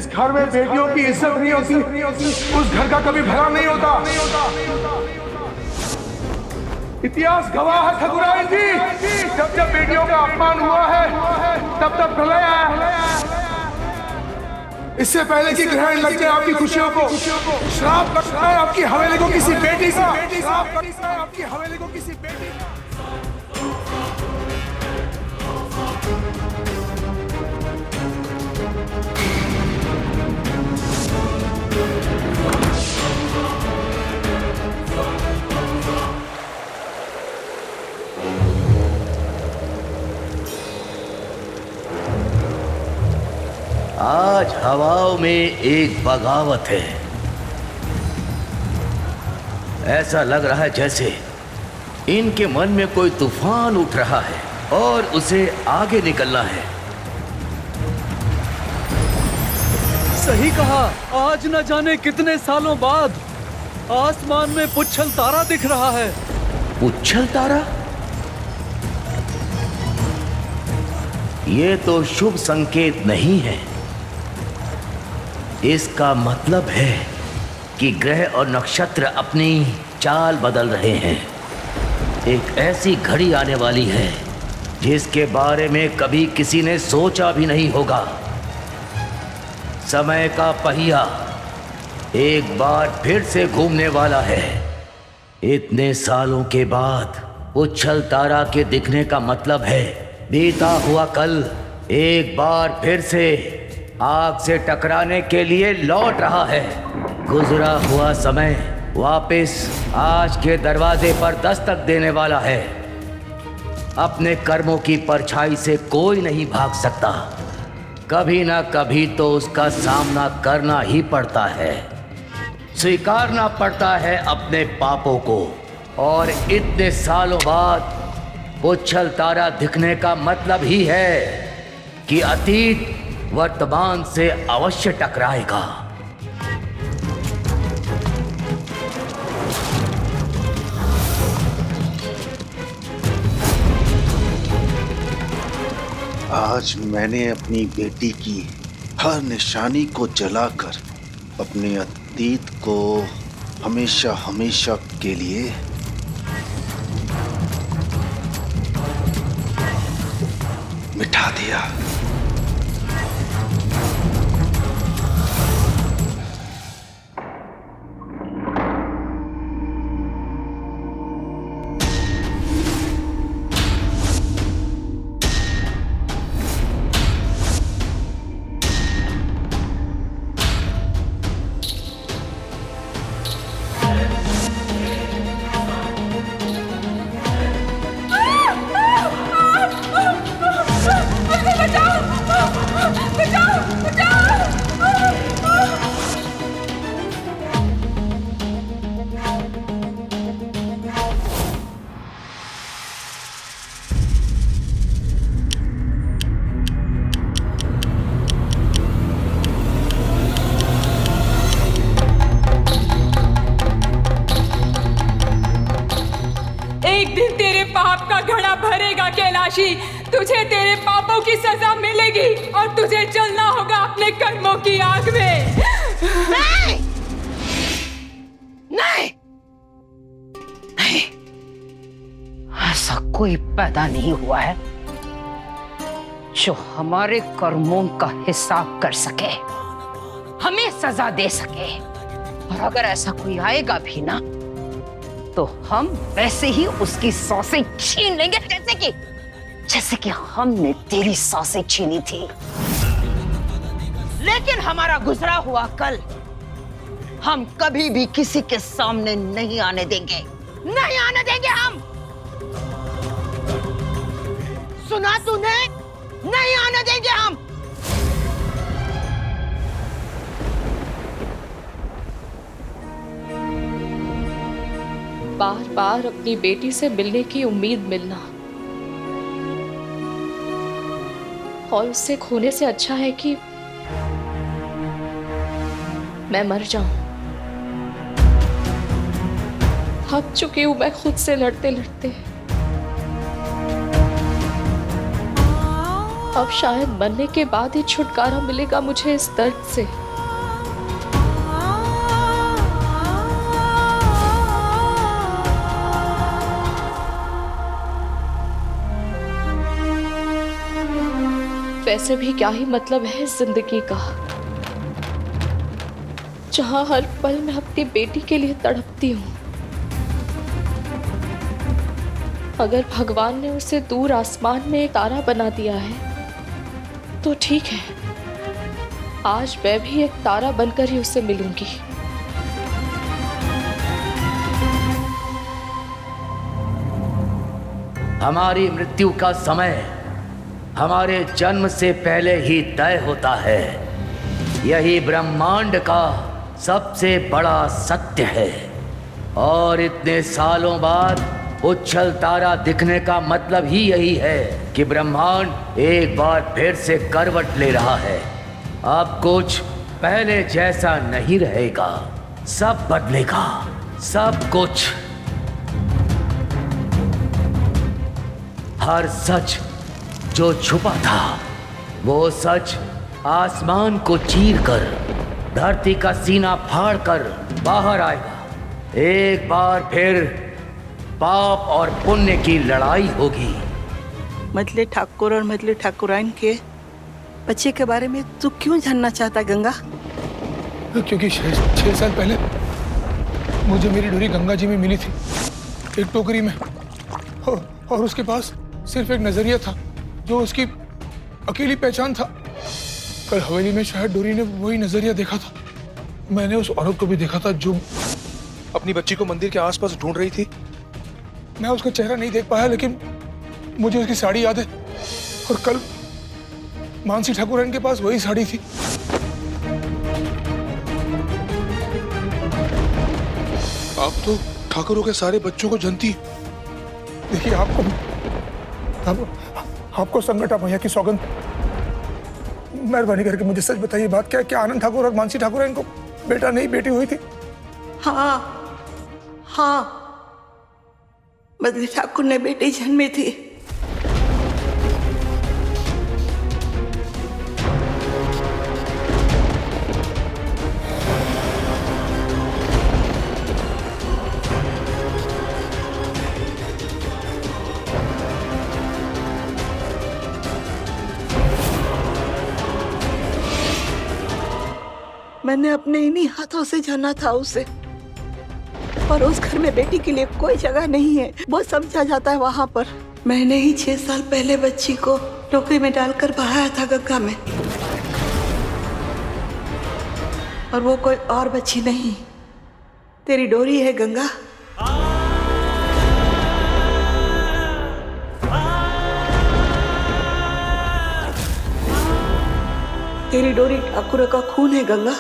घर में बेटियों की इज्जत नहीं होती, उस घर का कभी भला नहीं होता। इतिहास गवाह है ठकुराइन जी, जब जब बेटियों का अपमान हुआ है तब तब प्रलय आया है। इससे पहले कि ग्रहण लग जाए आपकी खुशियों को, श्राप लगता है आपकी हवेली को किसी बेटी का, श्राप लगता है आपकी हवेली को किसी बेटी का। आज हवाओं में एक बगावत है। ऐसा लग रहा है जैसे इनके मन में कोई तूफान उठ रहा है और उसे आगे निकलना है। सही कहा, आज न जाने कितने सालों बाद आसमान में पुच्छल तारा दिख रहा है। पुच्छल तारा? ये तो शुभ संकेत नहीं है। इसका मतलब है कि ग्रह और नक्षत्र अपनी चाल बदल रहे हैं। एक ऐसी घड़ी आने वाली है जिसके बारे में कभी किसी ने सोचा भी नहीं होगा। समय का पहिया एक बार फिर से घूमने वाला है। इतने सालों के बाद उछल तारा के दिखने का मतलब है बीता हुआ कल एक बार फिर से आग से टकराने के लिए लौट रहा है। गुजरा हुआ समय वापस आज के दरवाजे पर दस्तक देने वाला है। अपने कर्मों की परछाई से कोई नहीं भाग सकता। कभी ना कभी तो उसका सामना करना ही पड़ता है, स्वीकारना पड़ता है अपने पापों को। और इतने सालों बाद उछल तारा दिखने का मतलब ही है कि अतीत वर्तमान से अवश्य टकराएगा। आज मैंने अपनी बेटी की हर निशानी को जलाकर अपने अतीत को हमेशा हमेशा के लिए मिटा दिया। तुझे तेरे पापों की सजा मिलेगी और तुझे जलना होगा अपने कर्मों की आग में। नहीं! नहीं! नहीं! ऐसा कोई पैदा नहीं हुआ है जो हमारे कर्मों का हिसाब कर सके, हमें सजा दे सके। और अगर ऐसा कोई आएगा भी ना तो हम वैसे ही उसकी सांसें छीन लेंगे, जैसे कि हमने तेरी सांसें छीनी थी। लेकिन हमारा गुजरा हुआ कल हम कभी भी किसी के सामने नहीं आने देंगे, नहीं आने देंगे हम। सुना तूने? नहीं आने देंगे हम। बार बार अपनी बेटी से मिलने की उम्मीद मिलना और उससे खोने से अच्छा है कि मैं मर जाऊं। थक चुकी हूं मैं खुद से लड़ते लड़ते। अब शायद मरने के बाद ही छुटकारा मिलेगा मुझे इस दर्द से। वैसे भी क्या ही मतलब है इस जिंदगी का, जहां हर पल मैं अपनी बेटी के लिए तड़पती हूँ। अगर भगवान ने उसे दूर आसमान में एक तारा बना दिया है तो ठीक है, आज मैं भी एक तारा बनकर ही उससे मिलूंगी। हमारी मृत्यु का समय हमारे जन्म से पहले ही तय होता है। यही ब्रह्मांड का सबसे बड़ा सत्य है। और इतने सालों बाद उच्छल तारा दिखने का मतलब ही यही है कि ब्रह्मांड एक बार फिर से करवट ले रहा है। अब कुछ पहले जैसा नहीं रहेगा, सब बदलेगा, सब कुछ। हर सच जो छुपा था वो सच आसमान को चीरकर, धरती का सीना फाड़कर बाहर आएगा। एक बार फिर पाप और पुण्य की लड़ाई होगी। मजले ठाकुर और मजले ठाकुराइन के बच्चे के बारे में तू क्यों जानना चाहता गंगा? क्योंकि 6 साल पहले मुझे मेरी डोरी गंगा जी में मिली थी, एक टोकरी में, और उसके पास सिर्फ एक नजरिया था जो उसकी अकेली पहचान था। कल हवेली में शायद डोरी ने वही नजरिया देखा था। मैंने उस औरत को भी देखा था जो अपनी बच्ची को मंदिर के आसपास ढूंढ रही थी। मैं उसका चेहरा नहीं देख पाया, लेकिन मुझे उसकी साड़ी याद है। और कल मानसी ठाकुराइन के पास वही साड़ी थी। आप तो ठाकुरों के सारे बच्चों को जानती। देखिए, आपको संगठा भैया की सौगंध, मेहरबानी करके मुझे सच बताइए, बात क्या है? क्या आनंद ठाकुर और मानसी ठाकुर इनको बेटा नहीं बेटी हुई थी? हाँ, बदली ठाकुर ने बेटी जन्मी थी। मैंने अपने इन्हीं हाथों से जाना था उसे, और उस घर में बेटी के लिए कोई जगह नहीं है, वो समझा जाता है वहां पर। मैंने ही 6 साल पहले बच्ची को टोकरी में डालकर बहाया था गंगा में, और वो कोई और बच्ची नहीं, तेरी डोरी है गंगा। तेरी डोरी ठाकुर का खून है गंगा।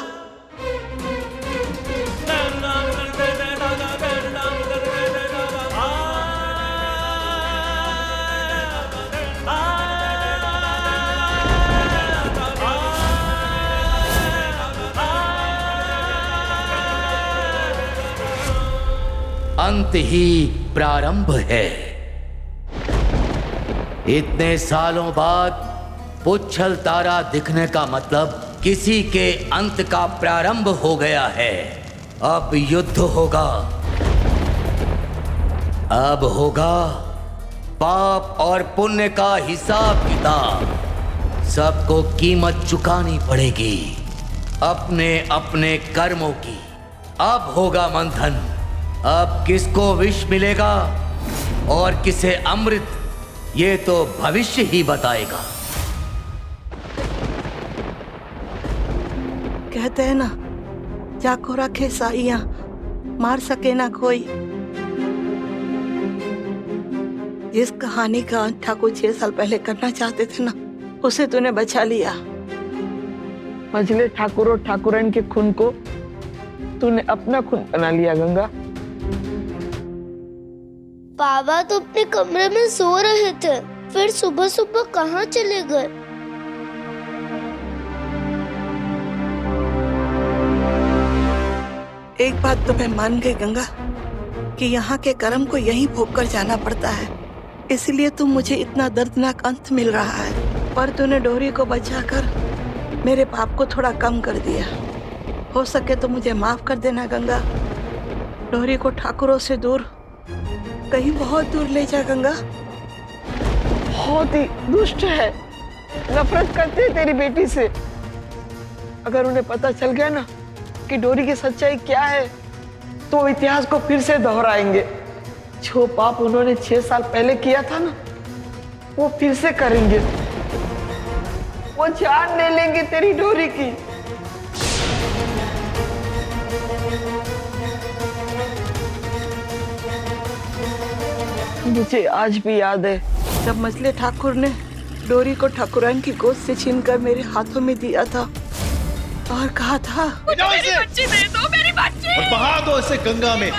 अंत ही प्रारंभ है। इतने सालों बाद उच्छल तारा दिखने का मतलब किसी के अंत का प्रारंभ हो गया है। अब युद्ध होगा, अब होगा पाप और पुण्य का हिसाब किताब। सबको कीमत चुकानी पड़ेगी अपने अपने कर्मों की। अब होगा मंथन, अब किसको विष मिलेगा और किसे अमृत, ये तो भविष्य ही बताएगा। कहते हैं ना, जाको रखे साइयां, मार सके ना कोई। जिस कहानी का अंत ठाकुर 6 साल पहले करना चाहते थे ना, उसे तूने बचा लिया। मझले ठाकुर और ठाकुराइन के खून को तूने अपना खून बना लिया गंगा। बाबा तो अपने कमरे में सो रहे थे, फिर सुबह सुबह कहाँ चले गए? एक बात तो मैं मान गई गंगा, कि यहाँ के कर्म को यहीं भोग कर जाना पड़ता है, इसलिए तुम मुझे इतना दर्दनाक अंत मिल रहा है। पर तूने डोरी को बचाकर मेरे पाप को थोड़ा कम कर दिया। हो सके तो मुझे माफ कर देना गंगा। डोरी को ठाकुरों से दूर, कहीं बहुत दूर ले जा गंगा। बहुत ही दुष्ट है, नफरत करते हैं तेरी बेटी से। अगर उन्हें पता चल गया ना कि डोरी की सच्चाई क्या है, तो इतिहास को फिर से दोहराएंगे। जो पाप उन्होंने 6 साल पहले किया था ना, वो फिर से करेंगे। वो जान ले लेंगे तेरी डोरी की। मुझे आज भी याद है जब मछली ठाकुर ने डोरी को ठाकुराइन की गोद से छीनकर मेरे हाथों में दिया था और कहा था, मेरी बच्ची दे दो, मेरी बच्ची। और बहा दो इसे गंगा में,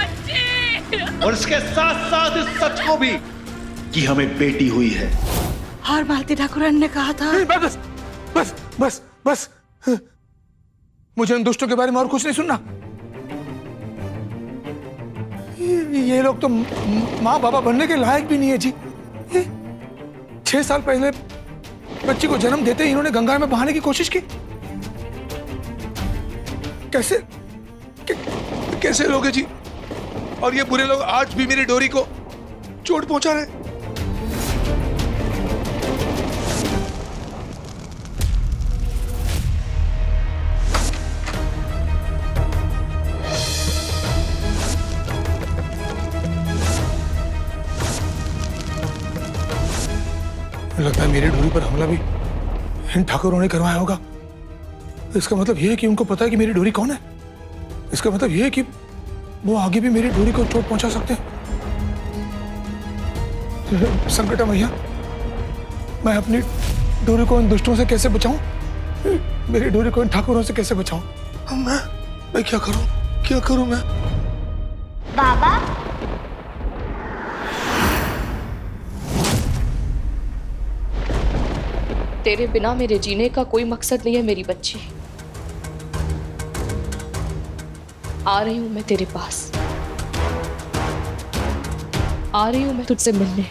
और इसके साथ साथ इस सच को भी कि हमें बेटी हुई है। और मालती ठाकुराइन ने कहा था, बस बस बस बस, मुझे उन दुष्टों के बारे में और कुछ नहीं सुनना। ये लोग तो माँ बाबा बनने के लायक भी नहीं है जी। 6 साल पहले बच्ची को जन्म देते ही इन्होंने गंगा में बहाने की कोशिश की। कैसे लोग हैं जी? और ये बुरे लोग आज भी मेरी डोरी को चोट पहुंचा रहे। लगता है मेरी डोरी पर हमला भी इन ठाकुरों ने करवाया होगा। इसका मतलब यह है कि उनको पता है कि मेरी डोरी कौन है। इसका मतलब यह है कि वो आगे भी मेरी डोरी को चोट पहुंचा सकते हैं। संकटा मैया, मैं अपनी डोरी को इन दुष्टों से कैसे बचाऊं? मेरी डोरी को इन ठाकुरों से कैसे बचाऊं? मैं क्या करूं मैं? बाबा, तेरे बिना मेरे जीने का कोई मकसद नहीं है मेरी बच्ची। आ रही हूं मैं तेरे पास, आ रही हूं मैं तुझसे मिलने।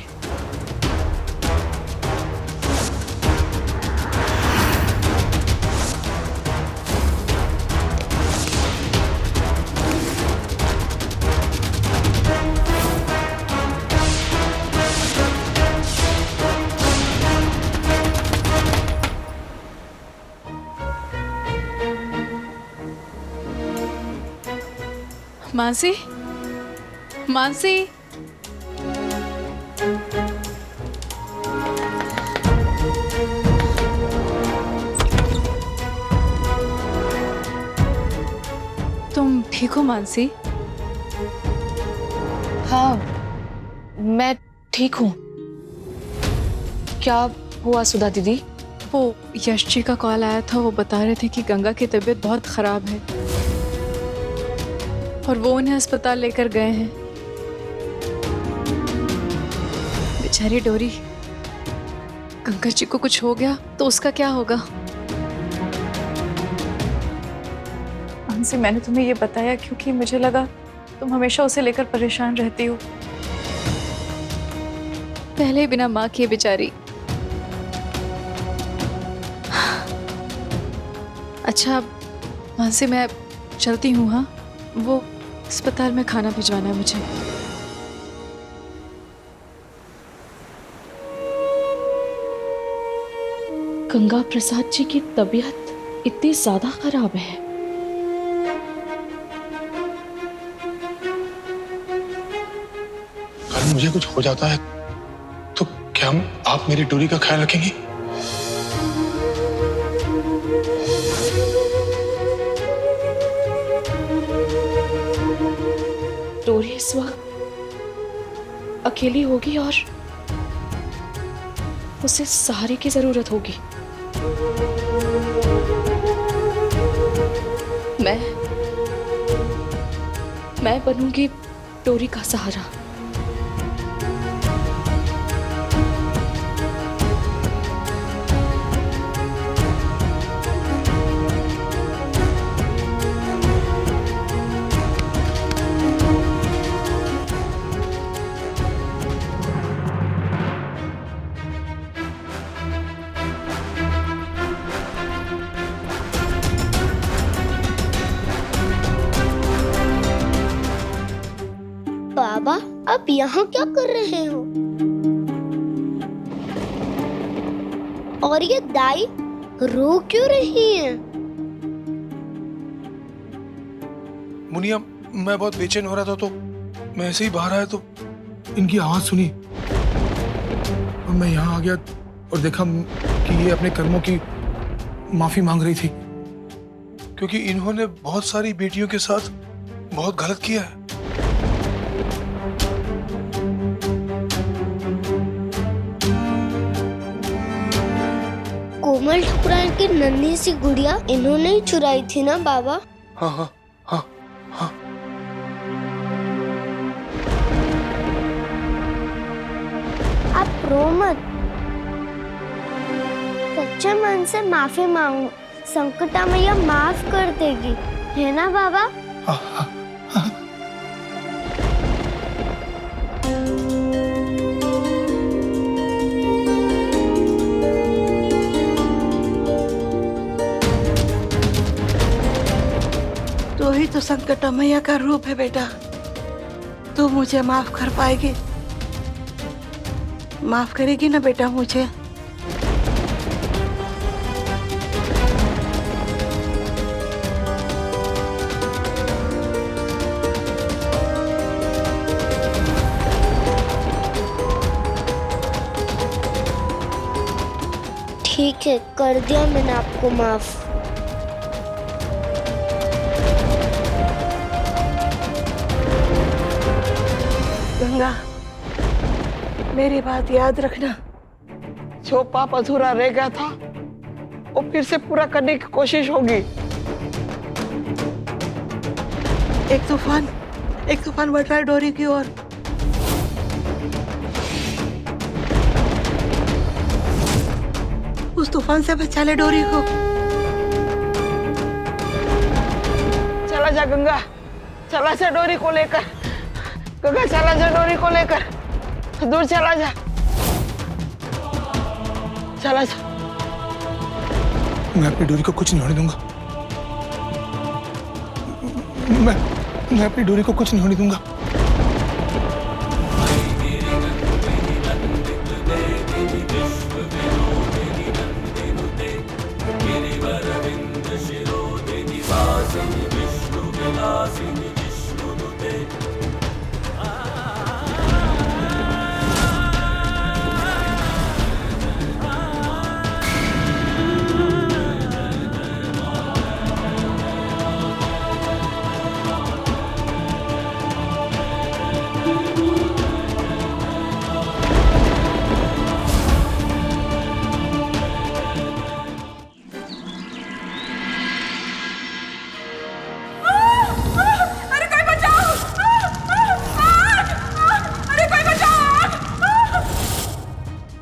मानसी, मानसी, तुम ठीक हो मानसी? हाँ, मैं ठीक हूँ। क्या हुआ सुधा दीदी? वो यश जी का कॉल आया था, वो बता रहे थे कि गंगा की तबीयत बहुत खराब है और वो उन्हें अस्पताल लेकर गए हैं। बेचारी डोरी, गंगा जी को कुछ हो गया तो उसका क्या होगा? मानसी, मैंने तुम्हें ये बताया क्योंकि मुझे लगा तुम हमेशा उसे लेकर परेशान रहती हो। पहले ही बिना माँ की बेचारी। अच्छा मानसी, मैं चलती हूँ। हाँ, वो अस्पताल में खाना भिजवाना है मुझे। गंगा प्रसाद जी की तबीयत इतनी ज्यादा खराब है? कल मुझे कुछ हो जाता है तो क्या आप मेरी डोरी का ख्याल रखेंगी? डोरी इस वक्त अकेली होगी और उसे सहारे की जरूरत होगी। मैं बनूंगी डोरी का सहारा। यहाँ क्या कर रहे हो? और ये दाई रो क्यों रही है? मुनिया, मैं बहुत बेचैन हो रहा था तो मैं ऐसे ही बाहर आया तो इनकी आवाज सुनी और मैं यहाँ आ गया और देखा कि ये अपने कर्मों की माफी मांग रही थी, क्योंकि इन्होंने बहुत सारी बेटियों के साथ बहुत गलत किया है। कोमल ठाकुरायन की नन्ही सी गुड़िया इन्होंने ही चुराई थी ना बाबा? हाँ हाँ हाँ हाँ। आप रो मत, सच्चे मन से माफी मांगो, संकटा मैया माफ कर देगी, है ना बाबा? हाँ हाँ हाँ। तो ही तो संकटा मैया का रूप है बेटा। तू मुझे माफ कर पाएगी? माफ करेगी ना बेटा मुझे? ठीक है, कर दिया मैंने आपको माफ। गंगा, मेरी बात याद रखना, जो पाप अधूरा रह गया था वो फिर से पूरा करने की कोशिश होगी। एक तूफान बढ़ रहा है डोरी की ओर। उस तूफान से बचा ले डोरी को। चला जा गंगा, चला जा डोरी को लेकर। गंगा चला जा डोरी को लेकर, दूर चला जा, चला जा। मैं अपनी डोरी को कुछ नहीं होने दूंगा। मैं अपनी डोरी को कुछ नहीं होने दूंगा।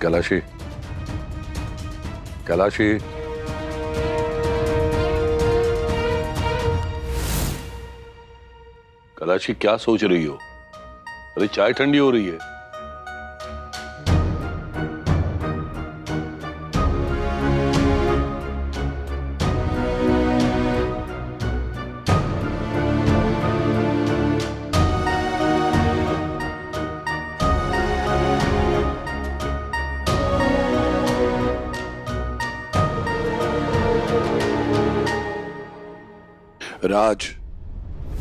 कैलाशी, कैलाशी, कैलाशी क्या सोच रही हो? अरे चाय ठंडी हो रही है। राज,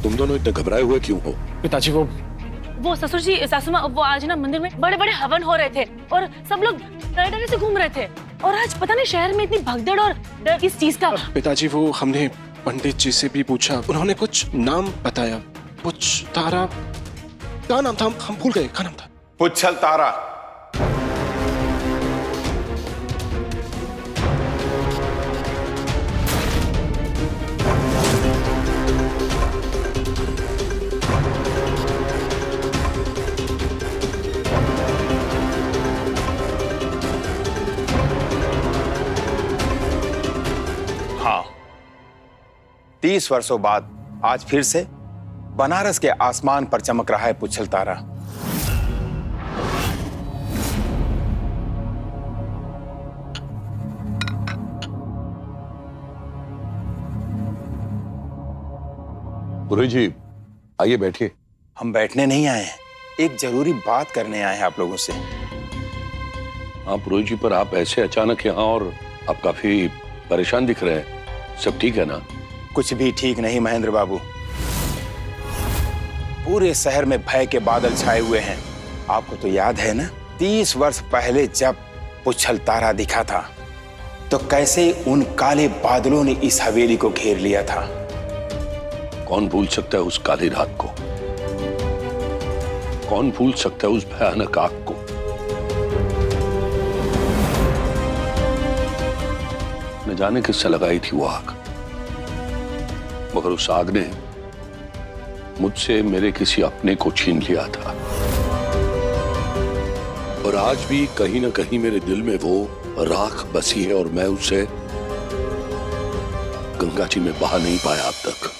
तुम दोनों इतने घबराए हुए क्यों हो? पिताजी वो ससुर जी सासू माँ वो आज ना मंदिर में बड़े बड़े हवन हो रहे थे और सब लोग डरे डरे से घूम रहे थे और आज पता नहीं शहर में इतनी भगदड़ और डर किस चीज का। पिताजी वो हमने पंडित जी से भी पूछा, उन्होंने कुछ नाम बताया, कुछ तारा, क्या नाम था हम भूल गए, क्या नाम था? पुच्छल तारा। हाँ, 30 वर्षों बाद आज फिर से बनारस के आसमान पर चमक रहा है पुच्छल तारा। पुरोहित जी, आइए बैठिए। हम बैठने नहीं आए हैं, एक जरूरी बात करने आए हैं आप लोगों से। हाँ पुरोहित जी, पर आप ऐसे अचानक यहाँ और आप काफी परेशान दिख रहे हैं। सब ठीक है ना? कुछ भी ठीक नहीं महेंद्र बाबू। पूरे शहर में भय के बादल छाए हुए हैं। आपको तो याद है ना, 30 वर्ष पहले जब पुच्छल तारा दिखा था तो कैसे उन काले बादलों ने इस हवेली को घेर लिया था। कौन भूल सकता है उस काली रात को? कौन भूल सकता है उस भयानक आग को? न जाने किससे लगाई थी वो आग, मगर उस आग ने मुझसे मेरे किसी अपने को छीन लिया था। और आज भी कहीं ना कहीं मेरे दिल में वो राख बसी है और मैं उसे गंगा जी में बहा नहीं पाया अब तक।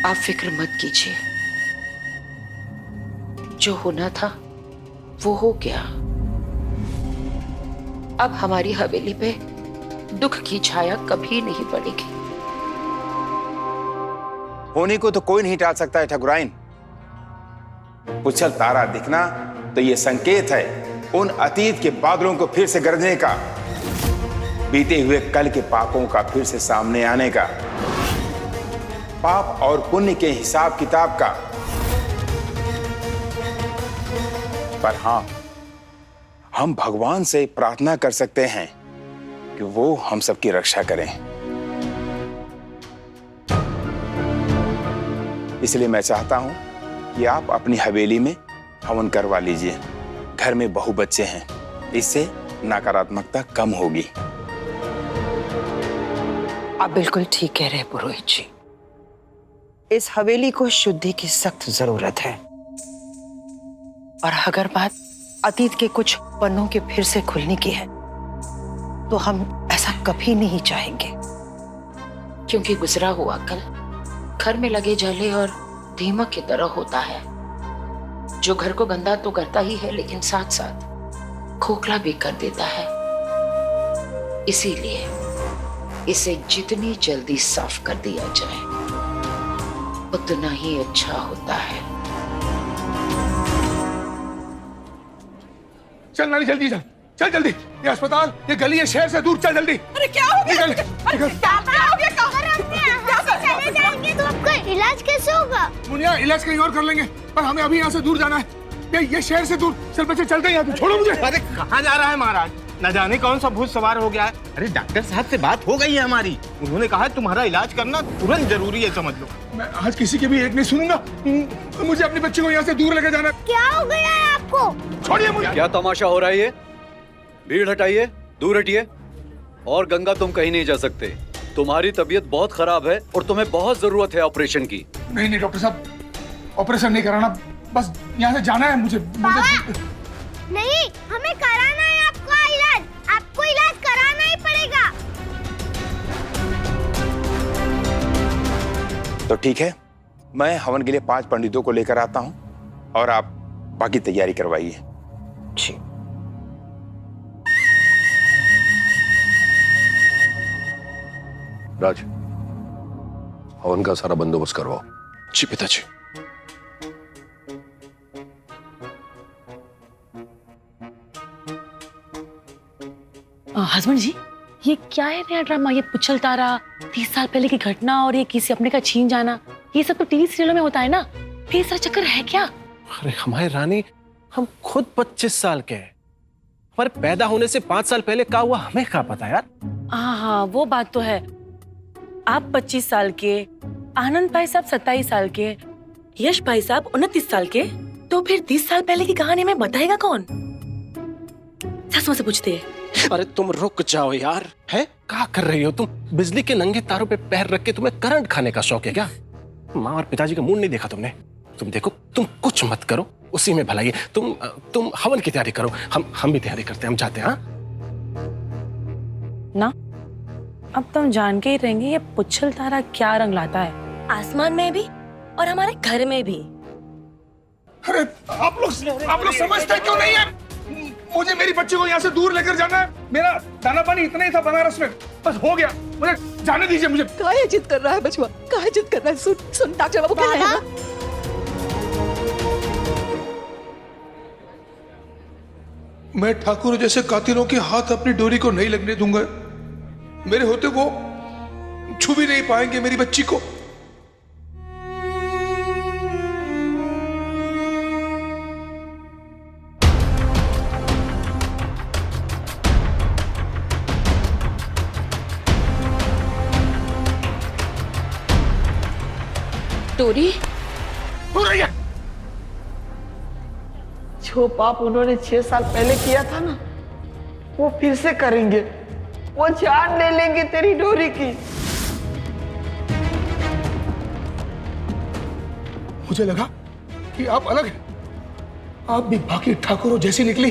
आप फिक्र मत कीजिए, जो होना था वो हो गया। अब हमारी हवेली पे दुख की छाया कभी नहीं पड़ेगी। होने को तो कोई नहीं टाल सकता है ठकुराइन। पुच्छल तारा दिखना तो ये संकेत है उन अतीत के बादलों को फिर से गरजने का, बीते हुए कल के पापों का फिर से सामने आने का, पाप और पुण्य के हिसाब किताब का। पर हां, हम भगवान से प्रार्थना कर सकते हैं कि वो हम सबकी रक्षा करें। इसलिए मैं चाहता हूं कि आप अपनी हवेली में हवन करवा लीजिए। घर में बहु बच्चे हैं, इससे नकारात्मकता कम होगी। आप बिल्कुल ठीक कह रहे हैं पुरोहित जी। इस हवेली को शुद्धि की सख्त जरूरत है, और अगर बात अतीत के कुछ पन्नों के फिर से खुलने की है तो हम ऐसा कभी नहीं चाहेंगे, क्योंकि गुजरा हुआ कल घर में लगे जले और दीमक की तरह होता है, जो घर को गंदा तो करता ही है लेकिन साथ साथ खोखला भी कर देता है। इसीलिए इसे जितनी जल्दी साफ कर दिया जाए उतना ही अच्छा होता है। चल नानी जल्दी चल, चल जल्दी। ये अस्पताल, ये गली, ये शहर से दूर चल जल्दी। अरे क्या हो गया? निकल, निकल। क्या हो गया? चले जाएंगे तो आपका इलाज कैसे होगा? मुनिया, इलाज कहीं और कर लेंगे, पर हमें अभी यहाँ से दूर जाना है। ये शहर से दूर। चल बच्चे चलते हैं यहाँ से, छोड़ो मुझे। अरे कहाँ जा रहा है महाराज? न जाने कौन सा भूत सवार हो गया है। अरे डॉक्टर साहब से बात हो गई है हमारी, उन्होंने कहा तुम्हारा इलाज करना तुरंत जरूरी है, समझ लो। मैं आज किसी की भी एक नहीं सुनूंगा। मुझे अपने बच्चे को यहाँ से दूर लेकर जाना। क्या हो गया है आपको? छोड़िए मुझे। क्या तमाशा हो रहा है ये? भीड़ हटाइए, दूर हटिए। और गंगा, तुम कहीं नहीं जा सकते। तुम्हारी तबीयत बहुत खराब है और तुम्हें बहुत जरूरत है ऑपरेशन की। नहीं नहीं डॉक्टर साहब, ऑपरेशन नहीं कराना, बस यहाँ से जाना है मुझे। नहीं, हमें कराना है आपका इलाज। आपको इलाज कराना ही पड़ेगा। तो ठीक है, मैं हवन के लिए 5 पंडितों को लेकर आता हूं और आप बाकी तैयारी करवाइए। जी। राज, हवन का सारा बंदोबस्त करवाओ। जी पिताजी। हस्बैंड जी, ये क्या है नया ड्रामा? ये पुच्छल तारा, 30 साल पहले की घटना और ये किसी अपने का छीन जाना, ये सब तो टीवी सीरियलों में होता है ना। फिर सारा चक्कर है क्या? अरे हमारी रानी, हम खुद 25 साल के हैं। हमारे पैदा होने से 5 साल पहले क्या हुआ हमें क्या पता यार। हाँ, वो बात तो है। आप 25 साल के, आनंद भाई साहब 27 साल के, यश भाई साहब 29 साल के, तो फिर 30 साल पहले की कहानी में बताएगा कौन? सच से पूछते हैं। अरे तुम रुक जाओ यार, है क्या कर रही हो तुम? बिजली के नंगे तारों पे पैर रख के तुम्हें करंट खाने का शौक है क्या? माँ और पिताजी का मूड नहीं देखा तुमने? तुम देखो, तुम कुछ मत करो, उसी में भलाई है। तुम हवन की तैयारी करो, हम भी तैयारी करते हैं, हम जाते हैं। हाँ ना, अब तुम जान के ही रहेंगे ये पुच्छल तारा क्या रंग लाता है, आसमान में भी और हमारे घर में भी। अरे आप लोग समझते क्यों नहीं है? मुझे मेरी बच्ची को यहाँ से दूर लेकर जाना है। मेरा दाना पानी इतना ही था बनारस में, बस हो गया। मुझे जाने दीजिए। मुझे काहे जिद कर रहा है बचवा, काहे जिद कर रहा है? सुन डॉक्टर बाबू कह रहे हैं ना। मैं ठाकुर जैसे कातिलों के हाथ अपनी डोरी को नहीं लगने दूंगा। मेरे होते वो छू भी नहीं पाएंगे मेरी बच्ची को। डोरी हो रही है। जो पाप उन्होंने 6 साल पहले किया था ना, वो फिर से करेंगे। वो जान ले लेंगे तेरी डोरी की। मुझे लगा कि आप अलग हैं। आप भी बाकी ठाकुरों जैसी निकली।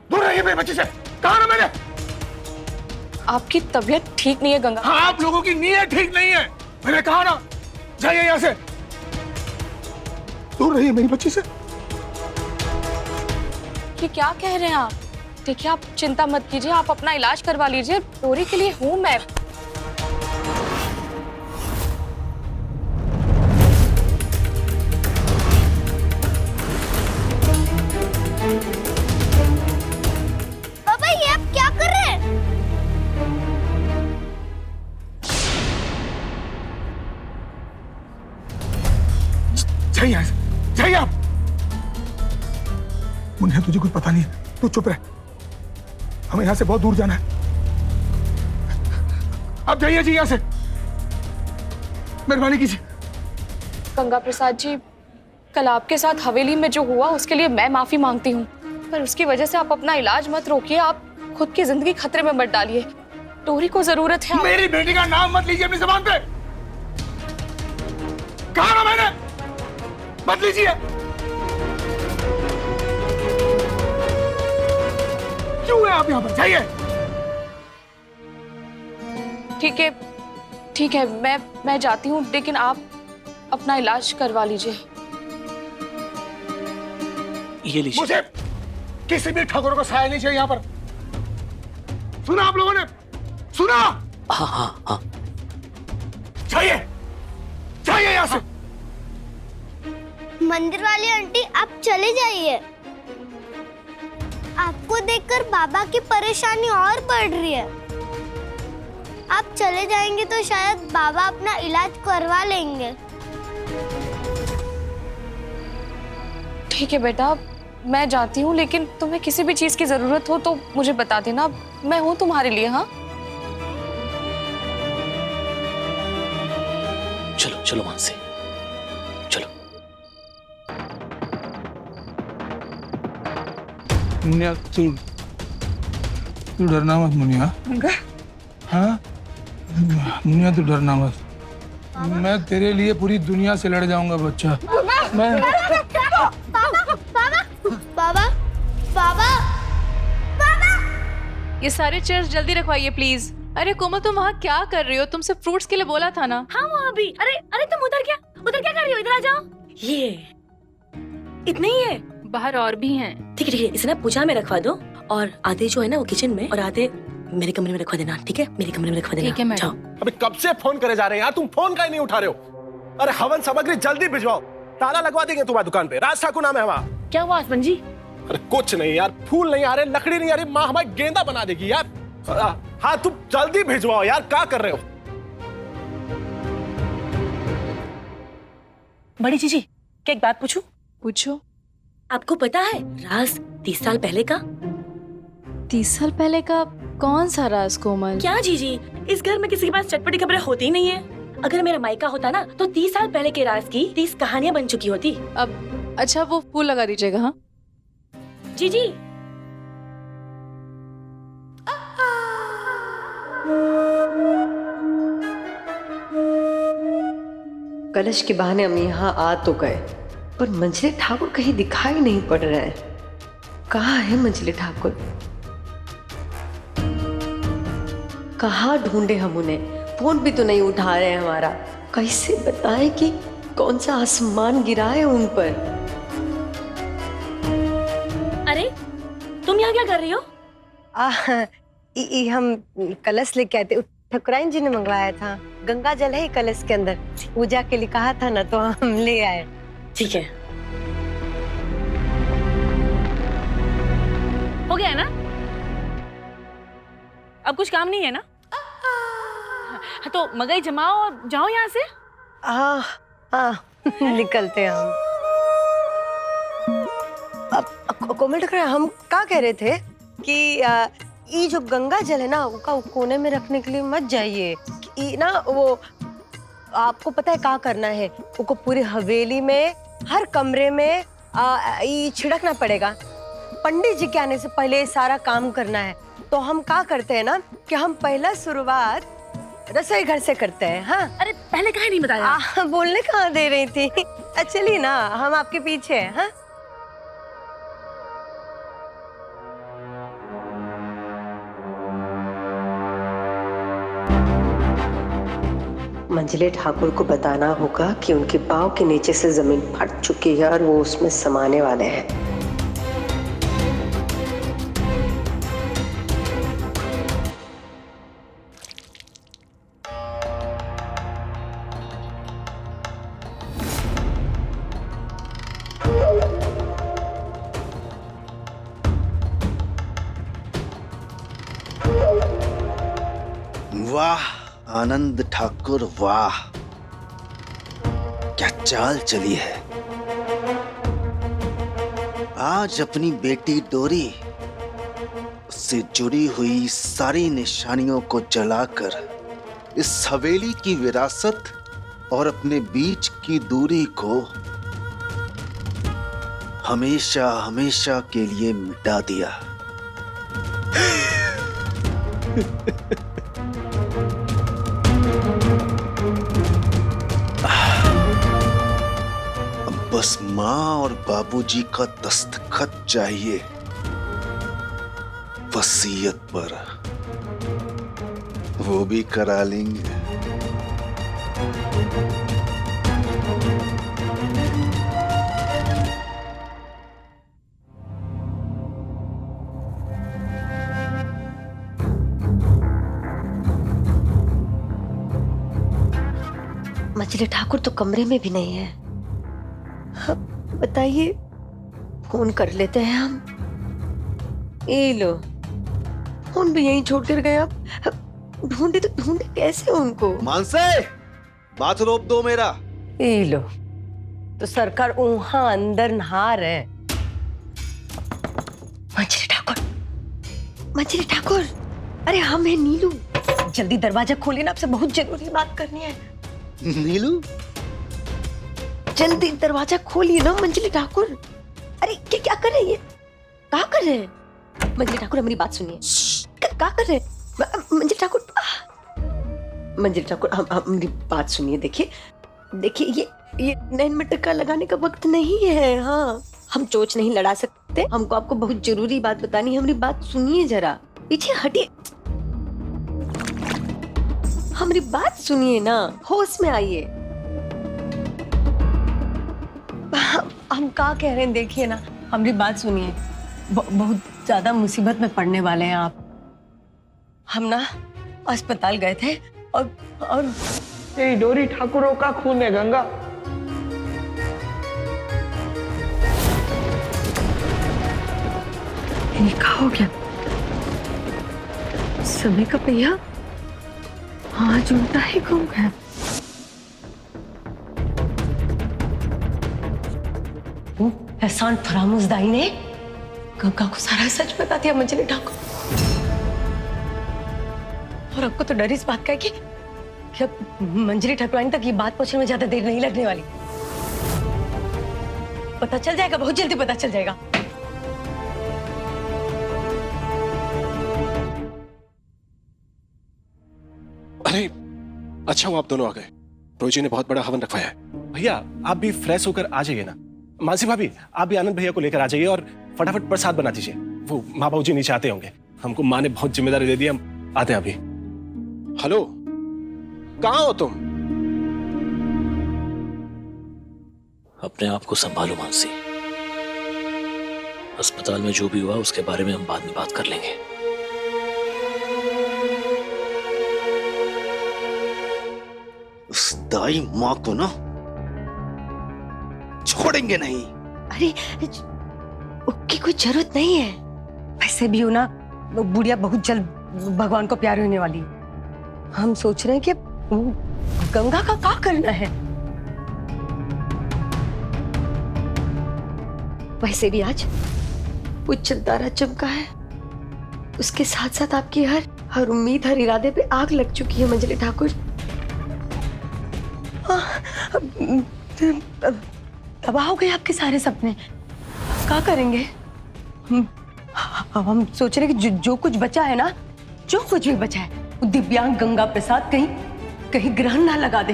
दूर रहिए मेरे बच्चे से। कहा ना मैंने? आपकी तबीयत ठीक नहीं है गंगा। हाँ, आप लोगों की नीयत ठीक नहीं है। मैंने कहा ना, जाइए यहाँ से। दूर रहिए मेरी बच्ची से। ये क्या कह रहे हैं आप? देखिए, आप चिंता मत कीजिए, आप अपना इलाज करवा लीजिए। डोरी के लिए हूं मैं। पापा, ये आप क्या कर रहे हैं? जाइए यहाँ से। जाइए आप। मुन्ने, तुझे कुछ पता नहीं है, तू चुप रह। हमें यहाँ से बहुत दूर जाना है। आप जाइए जी यहाँ से, मेहरबानी कीजिए। गंगा प्रसाद जी, कल आपके साथ हवेली में जो हुआ उसके लिए मैं माफी मांगती हूँ, पर उसकी वजह से आप अपना इलाज मत रोकिए। आप खुद की जिंदगी खतरे में मत डालिए। डोरी को जरूरत है। मेरी बेटी का नाम मत लीजिए अपनी जुबान पे। कहा ना मैंने, मत लीजिए। क्यों है आप यहाँ पर? जाइए। ठीक है, मैं जाती हूँ, लेकिन आप अपना इलाज करवा लीजिए। ये लीजिए। मुझे किसी भी ठाकुर को साया नहीं चाहिए यहाँ पर। सुना आप लोगों ने? सुना? हाँ। जाइए, जाइए यहाँ से। मंदिर वाली आंटी, आप चले जाइए। आपको देखकर बाबा की परेशानी और बढ़ रही है। आप चले जाएंगे तो शायद बाबा अपना इलाज करवा लेंगे। ठीक है बेटा, मैं जाती हूँ, लेकिन तुम्हें किसी भी चीज की जरूरत हो तो मुझे बता देना। मैं हूँ तुम्हारे लिए। हाँ, चलो मानसी, चलो। मुनिया, तू डरना मत मुनिया। हाँ मुनिया, तू डरना मत। मैं तेरे लिए पूरी दुनिया से लड़ जाऊंगा बच्चा। मैं बाबा। ये सारे चेयर्स जल्दी रखवाइए प्लीज। अरे कोमल, तुम वहाँ क्या कर रही हो? तुमसे फ्रूट्स के लिए बोला था ना। हाँ वो अभी। अरे तुम उधर क्या कर रही हो? इधर आ जाओ। ये इतने ही है, बाहर और भी हैं। ठीक है, इसे ना पूजा में रखवा दो, और आधे जो है ना वो किचन में और आधे मेरे कमरे में रखवा देना। ठीक है, मेरे कमरे में रखवा देना। ठीक है मैडम। अबे कब से फोन करे जा रहे हैं यार, तुम फोन का ही नहीं उठा रहे हो। अरे हवन सामग्री जल्दी भिजवाओ। ताला लगवा देंगे तुम्हारी दुकान पे। राज ठाकुर नाम है हमारा। क्या हुआ हसबैंड जी? अरे कुछ नहीं यार, फूल नहीं आ रहे, लकड़ी नहीं आ रही, माँ हमारी गेंदा बना देगी यार। हाँ तुम जल्दी भिजवाओ यार, क्या कर रहे हो? बड़ी जीजी, क्या एक बात पूछूं? पूछो। आपको पता है राज 30 साल पहले का? 30 साल पहले का कौन सा राज कोमल? क्या जीजी, इस घर में किसी के पास चटपटी खबरें होती ही नहीं है। अगर मेरा मायका होता ना तो 30 साल पहले के राज की 30 कहानियां बन चुकी होती। अब अच्छा वो फूल लगा दीजिएगा। हाँ जीजी। कलश के बहाने हम यहाँ आ तो गए, पर मंझले ठाकुर कहीं दिखाई नहीं पड़ रहे हैं। कहाँ है मंझले ठाकुर? कहाँ ढूंढे हम उन्हें? फोन भी तो नहीं उठा रहे हैं हमारा। कैसे बताएं कि कौन सा आसमान गिरा है उन पर? अरे तुम यहाँ क्या कर रही हो? हम कलश लेके आए थे, ठकुराइन जी ने मंगवाया था। गंगा जल है कलश के अंदर, पूजा के लिए कहा था ना, तो हम ले आए। ठीक है, हो गया ना? अब कुछ काम नहीं है ना? तो मगई जमाओ और जाओ यहाँ से। निकलते हैं हम। अब कोमल ठकुराइन, हम क्या कह रहे थे कि ये जो गंगा जल है ना, उसका कोने में रखने के लिए मत जाइए। ना वो आपको पता है क्या करना है? उसको पूरी हवेली में हर कमरे में ये छिड़कना पड़ेगा। पंडित जी के आने से पहले सारा काम करना है। तो हम क्या करते हैं ना कि हम पहला शुरुआत रसोई घर से करते हैं। हाँ, अरे पहले कहीं नहीं बताया? बोलने कहाँ दे रही थी। चलिए ना, हम आपके पीछे हैं। हाँ, मंझले ठाकुर को बताना होगा कि उनके पाँव के नीचे से जमीन फट चुकी है और वो उसमें समाने वाले हैं। वाह आनंद ठाकुर, वाह क्या चाल चली है। आज अपनी बेटी डोरी, उससे जुड़ी हुई सारी निशानियों को जलाकर इस हवेली की विरासत और अपने बीच की दूरी को हमेशा हमेशा के लिए मिटा दिया। बस माँ और बाबूजी का दस्तखत चाहिए वसीयत पर, वो भी करा लेंगे। मंझले ठाकुर तो कमरे में भी नहीं है। बताइए, फोन कर लेते हैं हम। ये लो, फोन भी यहीं छोड़ कर गए। आप ढूंढे तो ढूंढे कैसे उनको? मानसे, बात रोक दो मेरा। ये लो, तो सरकार वहां अंदर नहा रहे। मंझले ठाकुर, मंझले ठाकुर, अरे हम है नीलू। जल्दी दरवाजा खोलिए ना, आपसे बहुत जरूरी बात करनी है। नीलू, जल्दी दरवाजा खोलिए ना मंझले ठाकुर। अरे क्या कर रहे हैं? क्या कर रहे हैं? मंझले ठाकुर, हमारी बात सुनिए। क्या कर रहे हैं मंझले ठाकुर? मंझले ठाकुर, हमारी बात सुनिए। देखिए ये नैन मटका लगाने का वक्त नहीं है। हाँ, हम चोच नहीं लड़ा सकते। हमको आपको बहुत जरूरी बात बतानी है। हमारी बात सुनिए जरा, पीछे हटिए। हमारी बात सुनिए ना, होश में आइए। हम क्या कह रहे हैं, देखिए ना, हमारी बात सुनिए। बहुत ज्यादा मुसीबत में पड़ने वाले हैं आप। हम ना अस्पताल गए थे और तेरी डोरी ठाकुरों का खून है गंगा। ये क्या हो गया? समय का पहिया आज उल्टा ही घूम गया। वो एहसान फरामोश दाई ने गंगा को सारा सच बता दिया मंजली ठाकुर। और आपको तो डर इस बात का है कि अब मंजली ठाकुरानी तक ये बात पहुंचने में ज्यादा देर नहीं लगने वाली। पता चल जाएगा, बहुत जल्दी पता चल जाएगा। अरे अच्छा वो आप दोनों आ गए। रोजी ने बहुत बड़ा हवन रखवाया है। भैया आप भी फ्रेश होकर आ जाइए ना। मानसी भाभी आप भी आनंद भैया को लेकर आ जाइए और फटाफट प्रसाद बना दीजिए। वो माँ बाबू जी नीचे आते होंगे। हमको माँ ने बहुत जिम्मेदारी दे दी, हम आते हैं अभी। हेलो, कहाँ हो तुम? अपने आप को संभालो मानसी। अस्पताल में जो भी हुआ उसके बारे में हम बाद में बात कर लेंगे। उस दाई माँ को ना छोड़ेंगे नहीं। अरे उसकी कोई जरूरत नहीं है। वैसे भी हो ना, वो बुढ़िया बहुत जल्द भगवान को प्यार होने वाली। हम सोच रहे हैं कि गंगा का क्या करना है। वैसे भी आज उज्जवल तारा चमका है। उसके साथ साथ आपकी हर उम्मीद, हर इरादे पे आग लग चुकी है मंजली ठाकुर। तबाह हो गए आपके सारे सपने। क्या करेंगे? हम सोच रहे कि जो कुछ बचा है ना, जो कुछ भी बचा है, वो दिव्यांग गंगा प्रसाद कहीं ग्रहण ना लगा दे।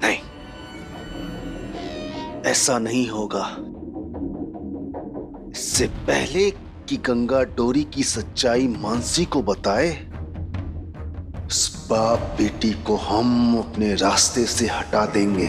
नहीं, ऐसा नहीं होगा। इससे पहले कि गंगा डोरी की सच्चाई मानसी को बताए, इस बाप बेटी को हम अपने रास्ते से हटा देंगे।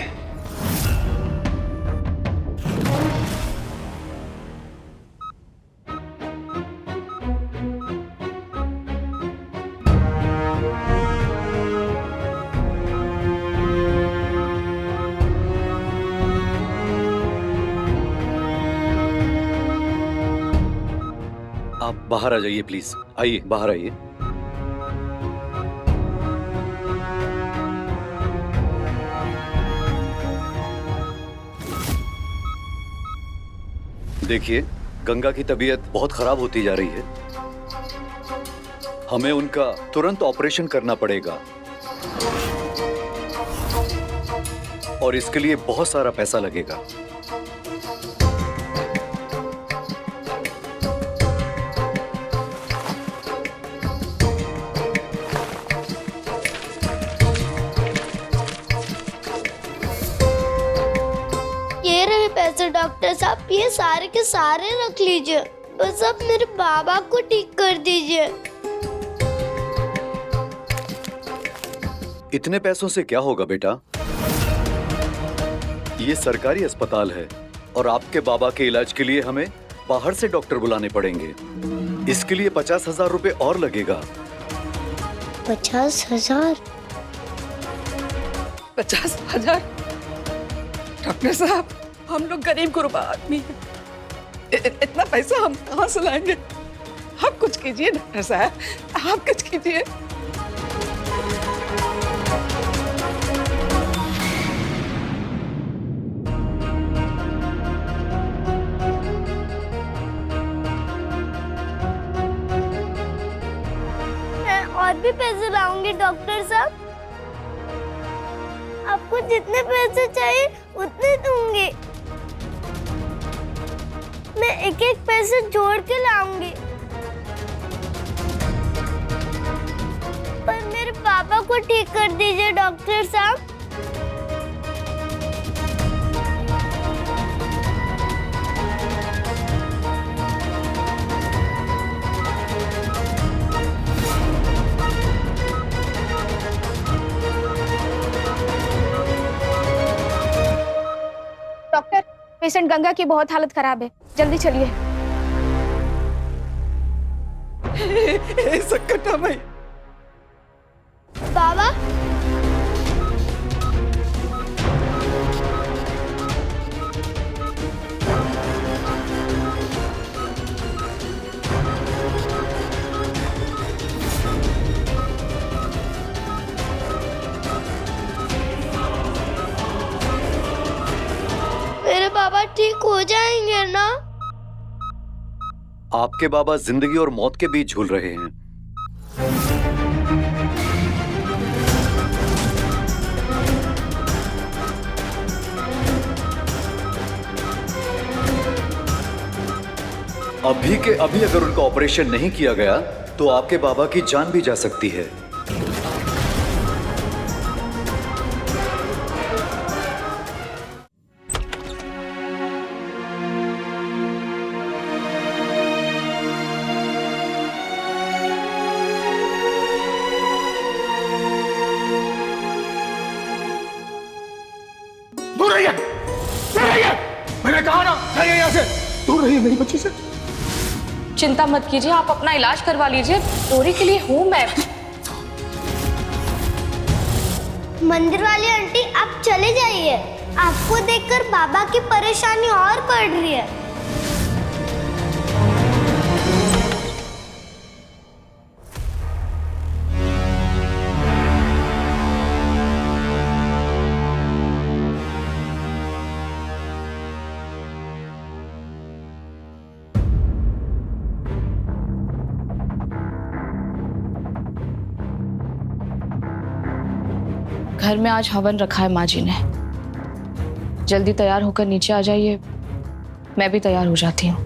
आप बाहर आ जाइए प्लीज। आइए बाहर आइए। देखिए, गंगा की तबीयत बहुत खराब होती जा रही है। हमें उनका तुरंत ऑपरेशन करना पड़ेगा और इसके लिए बहुत सारा पैसा लगेगा। ये रहे पैसे डॉक्टर साहब, ये सारे के सारे रख लीजिए। बस अब मेरे बाबा को ठीक कर दीजिए। इतने पैसों से क्या होगा बेटा? ये सरकारी अस्पताल है और आपके बाबा के इलाज के लिए हमें बाहर से डॉक्टर बुलाने पड़ेंगे। इसके लिए 50,000 रुपए और लगेगा। 50,000? 50,000? डॉक्टर साहब, हम लोग गरीब गुरबा आदमी हैं। इतना पैसा हम कहाँ से लाएंगे? आप कुछ कीजिए डॉक्टर साहब, आप कुछ कीजिए। मैं और भी पैसे लाऊंगी डॉक्टर साहब। आपको जितने पैसे चाहिए उतने दूंगी। मैं एक एक पैसे जोड़ के लाऊंगी। पर मेरे पापा को ठीक कर दीजिए डॉक्टर साहब। डॉक्टर, पेशेंट गंगा की बहुत हालत खराब है, जल्दी चलिए। सकटा भाई। बाबा, ठीक हो जाएंगे ना? आपके बाबा जिंदगी और मौत के बीच झूल रहे हैं। अभी के अभी अगर उनका ऑपरेशन नहीं किया गया तो आपके बाबा की जान भी जा सकती है। दूर रहिए, दूर रहिए। मैंने कहा ना, जाइए यहाँ से, दूर रहिए मेरी बच्ची से। चिंता मत कीजिए, आप अपना इलाज करवा लीजिए। डोरी के लिए हूँ मैं। मंदिर वाली आंटी आप चले जाइए, आपको देखकर बाबा की परेशानी और बढ़ रही है। घर में आज हवन रखा है माँ जी ने। जल्दी तैयार होकर नीचे आ जाइए, मैं भी तैयार हो जाती हूँ।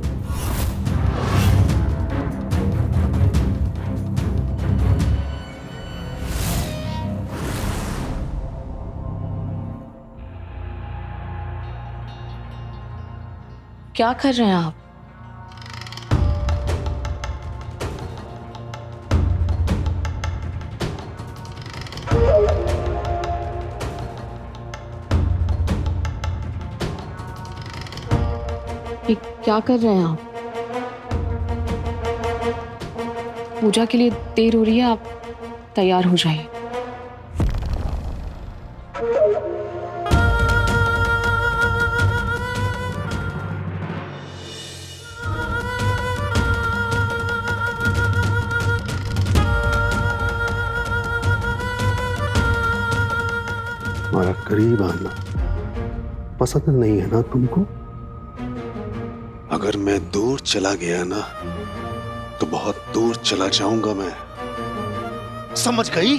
क्या कर रहे हैं आप? ये क्या कर रहे हैं आप? पूजा के लिए देर हो रही है, आप तैयार हो जाइए। हमारा करीब आना पसंद नहीं है ना तुमको? अगर मैं दूर चला गया ना तो बहुत दूर चला जाऊंगा मैं, समझ गई?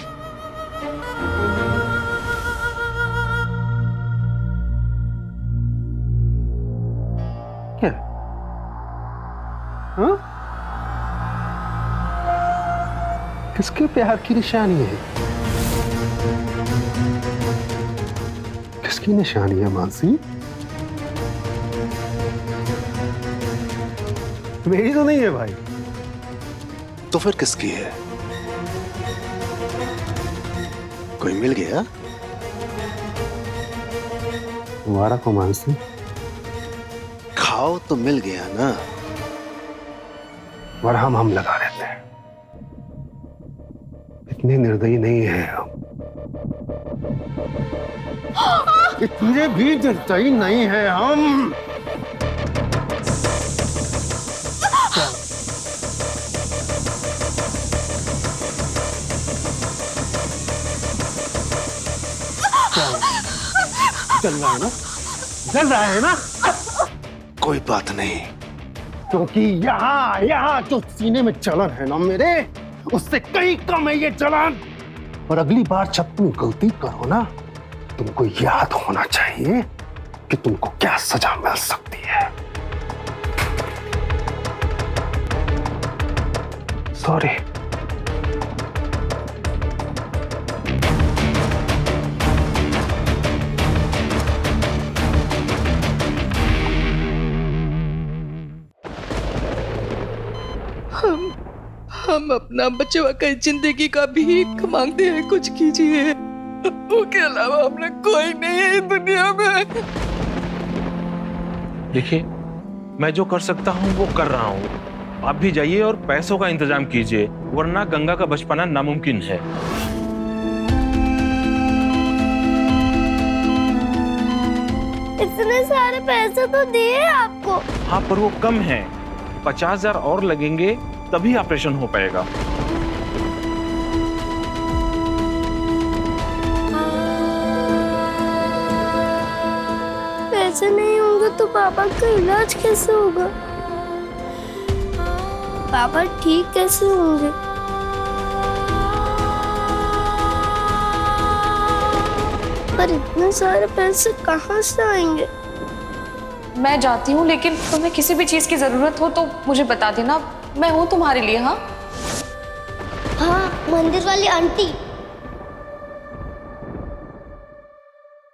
क्या? हाँ? किसके प्यार की निशानी है? किसकी निशानी है मानसी? मेरी तो नहीं है भाई। तो फिर किसकी है? कोई मिल गया? तुम्हारा को मानसी? खाओ तो मिल गया ना, और हम लगा लेते हैं। इतने निर्दयी नहीं है हम। इतने भी निर्दयी नहीं है हम। चल रहा है ना? चल रहा है ना? कोई बात नहीं, क्योंकि यहाँ जो सीने में जलन है ना मेरे, उससे कहीं कम है ये जलन। और अगली बार जब तुम गलती करो ना, तुमको याद होना चाहिए कि तुमको क्या सजा मिल सकती है। सॉरी। हम अपना बचवा का जिंदगी का भीख मांगते हैं, कुछ कीजिए। उसके अलावा अपना कोई नहीं है दुनिया में। देखिए, मैं जो कर सकता हूँ वो कर रहा हूँ। आप भी जाइए और पैसों का इंतजाम कीजिए, वरना गंगा का बच पाना नामुमकिन है। इतने सारे पैसे तो दिए आपको। हाँ, पर वो कम है। 50,000 और लगेंगे तभी ऑपरेशन हो पाएगा। पैसे नहीं होंगे तो पापा का इलाज कैसे होगा? पापा ठीक कैसे होंगे? पर इतने सारे पैसे कहाँ से आएंगे? मैं जाती हूँ, लेकिन तुम्हें किसी भी चीज की जरूरत हो तो मुझे बता देना, मैं हूँ तुम्हारे लिए। हाँ हाँ, मंदिर वाली आंटी